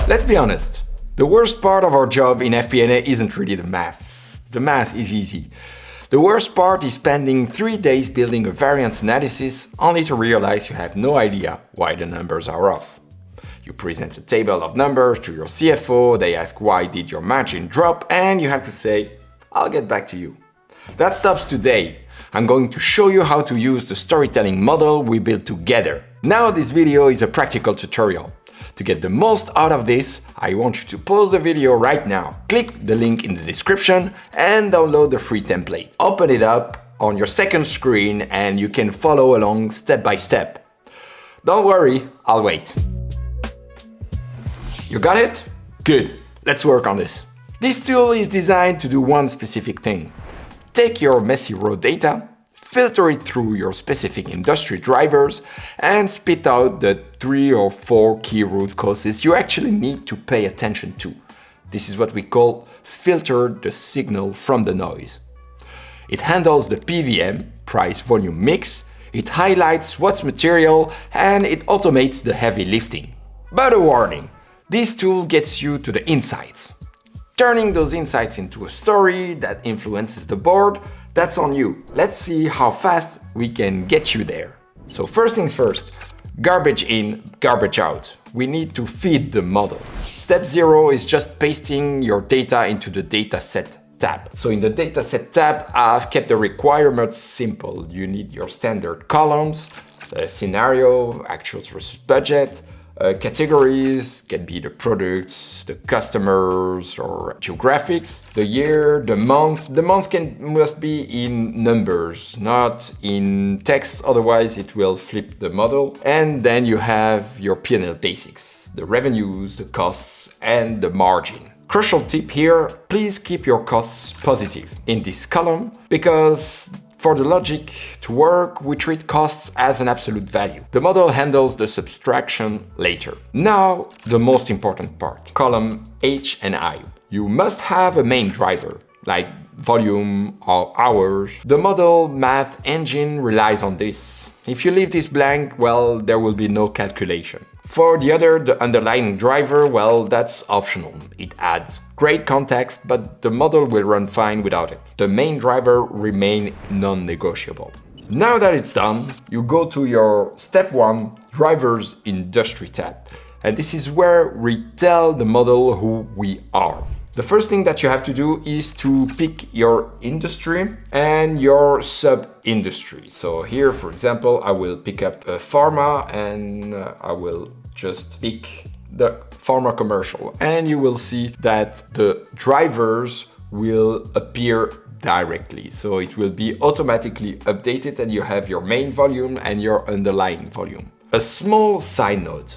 Let's be honest, the worst part of our job in FP&A isn't really the math. The math is easy. The worst part is spending 3 days building a variance analysis only to realize you have no idea why the numbers are off. You present a table of numbers to your CFO, they ask why did your margin drop, and you have to say, I'll get back to you. That stops today. I'm going to show you how to use the storytelling model we built together. Now this video is a practical tutorial. To get the most out of this, I want you to pause the video right now. Click the link in the description and download the free template. Open it up on your second screen and you can follow along step by step. Don't worry, I'll wait. You got it? Good. Let's work on this. This tool is designed to do one specific thing. Take your messy raw data, filter it through your specific industry drivers, and spit out the 3 or 4 key root causes you actually need to pay attention to. This is what we call filter the signal from the noise. It handles the PVM, price volume mix, it highlights what's material, and it automates the heavy lifting. But a warning, this tool gets you to the insights. Turning those insights into a story that influences the board, that's on you. Let's see how fast we can get you there. So first things first, garbage in, garbage out. We need to feed the model. Step 0 is just pasting your data into the Dataset tab. So in the Dataset tab, I've kept the requirements simple. You need your standard columns, the scenario, actuals versus budget, categories can be the products, the customers or geographics, the year, the month. The month must be in numbers, not in text, otherwise it will flip the model. And then you have your P&L basics, the revenues, the costs and the margin. Crucial tip here, please keep your costs positive in this column because for the logic to work, we treat costs as an absolute value. The model handles the subtraction later. Now, the most important part, column H and I. You must have a main driver, like volume or hours. The model math engine relies on this. If you leave this blank, well, there will be no calculation. For the underlying driver, well, that's optional. It adds great context, but the model will run fine without it. The main driver remains non-negotiable. Now that it's done, you go to your step 1, drivers industry tab. And this is where we tell the model who we are. The first thing that you have to do is to pick your industry and your sub-industry. So here, for example, I will pick up pharma and I will just pick the pharma commercial. And you will see that the drivers will appear directly. So it will be automatically updated and you have your main volume and your underlying volume. A small side note,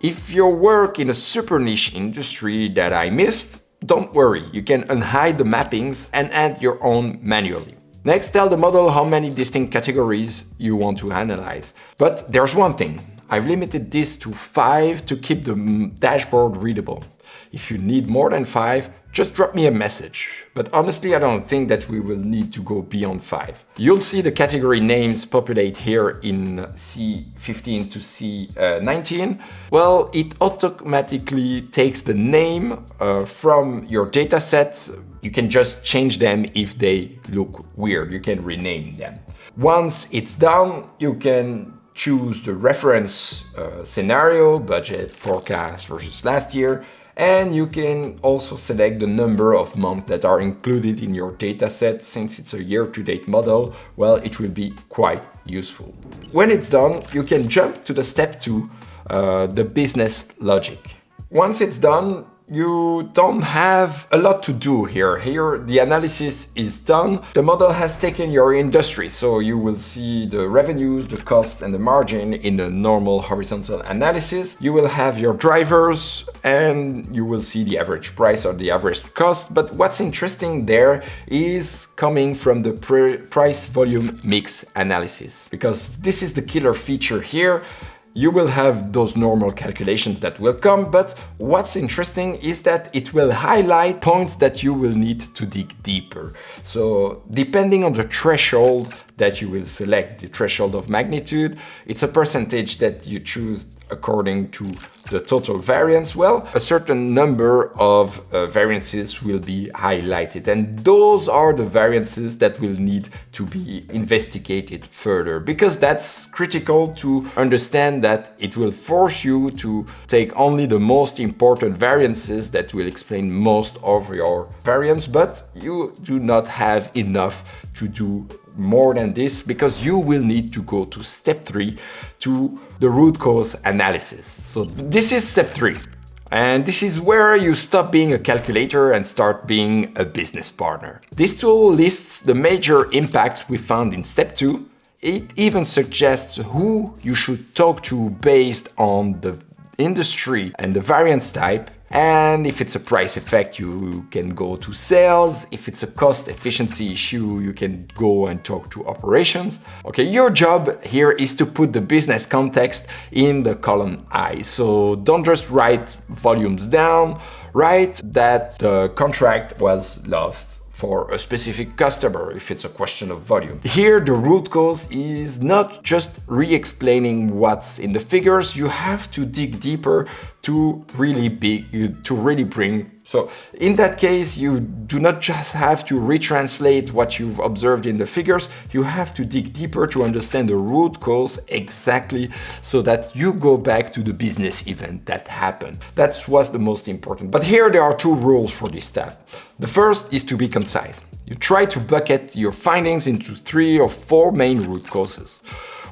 if you work in a super niche industry that I missed, don't worry, you can unhide the mappings and add your own manually. Next, tell the model how many distinct categories you want to analyze. But there's one thing, I've limited this to 5 to keep the dashboard readable. If you need more than 5, just drop me a message. But honestly, I don't think that we will need to go beyond 5. You'll see the category names populate here in C15 to C19. Well, it automatically takes the name from your dataset. You can just change them if they look weird. You can rename them. Once it's done, you can choose the reference scenario, budget, forecast versus last year. And you can also select the number of months that are included in your dataset. Since it's a year-to-date model, well, it will be quite useful. When it's done, you can jump to the step 2, the business logic. Once it's done, you don't have a lot to do here. Here, the analysis is done. The model has taken your industry, so you will see the revenues, the costs, and the margin in a normal horizontal analysis. You will have your drivers, and you will see the average price or the average cost. But what's interesting there is coming from the price volume mix analysis, because this is the killer feature here. You will have those normal calculations that will come, but what's interesting is that it will highlight points that you will need to dig deeper. So depending on the threshold that you will select, the threshold of magnitude, it's a percentage that you choose according to the total variance, well, a certain number of variances will be highlighted. And those are the variances that will need to be investigated further, because that's critical to understand that it will force you to take only the most important variances that will explain most of your variance, but you do not have enough to do more than this, because you will need to go to step 3, to the root cause analysis. So this is step 3. And this is where you stop being a calculator and start being a business partner. This tool lists the major impacts we found in step 2. It even suggests who you should talk to based on the industry and the variance type. And if it's a price effect, you can go to sales. If it's a cost efficiency issue, you can go and talk to operations. Okay, your job here is to put the business context in the column I. So don't just write volumes down, write that the contract was lost for a specific customer if it's a question of volume. Here, the root cause is not just re-explaining what's in the figures. You have to dig deeper to really bring. So in that case, you do not just have to retranslate what you've observed in the figures. You have to dig deeper to understand the root cause exactly, so that you go back to the business event that happened. That was the most important. But here there are 2 rules for this step. The first is to be concise. You try to bucket your findings into 3 or 4 main root causes.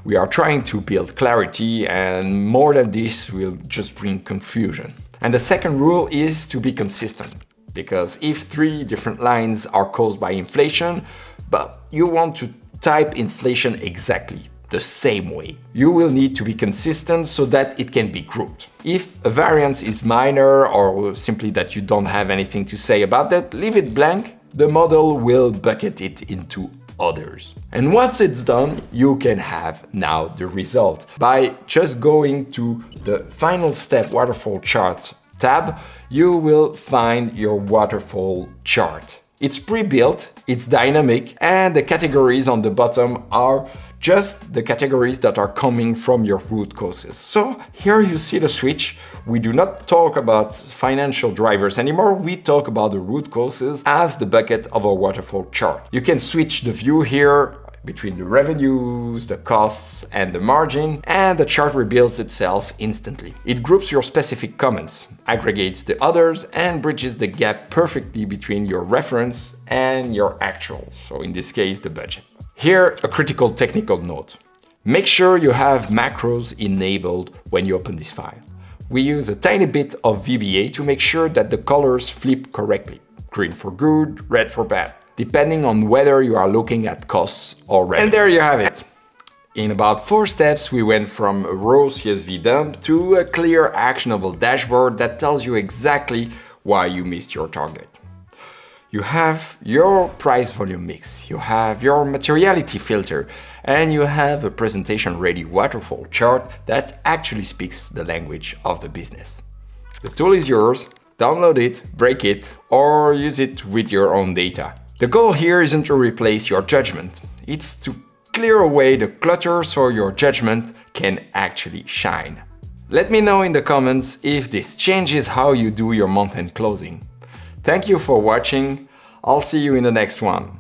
We are trying to build clarity, and more than this will just bring confusion. And the second rule is to be consistent, because if 3 different lines are caused by inflation, but you want to type inflation exactly the same way, you will need to be consistent so that it can be grouped. If a variance is minor, or simply that you don't have anything to say about that, leave it blank. The model will bucket it into others. And once it's done, you can have now the result. By just going to the final step, Waterfall Chart tab, you will find your waterfall chart. It's pre-built, it's dynamic, and the categories on the bottom are just the categories that are coming from your root causes. So here you see the switch. We do not talk about financial drivers anymore. We talk about the root causes as the bucket of a waterfall chart. You can switch the view here between the revenues, the costs, and the margin, and the chart rebuilds itself instantly. It groups your specific comments, aggregates the others, and bridges the gap perfectly between your reference and your actual, so in this case, the budget. Here, a critical technical note. Make sure you have macros enabled when you open this file. We use a tiny bit of VBA to make sure that the colors flip correctly. Green for good, red for bad, depending on whether you are looking at costs or revenue. And there you have it. In about 4 steps, we went from a raw CSV dump to a clear, actionable dashboard that tells you exactly why you missed your target. You have your price volume mix, you have your materiality filter, and you have a presentation-ready waterfall chart that actually speaks the language of the business. The tool is yours. Download it, break it, or use it with your own data. The goal here isn't to replace your judgment. It's to clear away the clutter so your judgment can actually shine. Let me know in the comments if this changes how you do your month-end closing. Thank you for watching. I'll see you in the next one.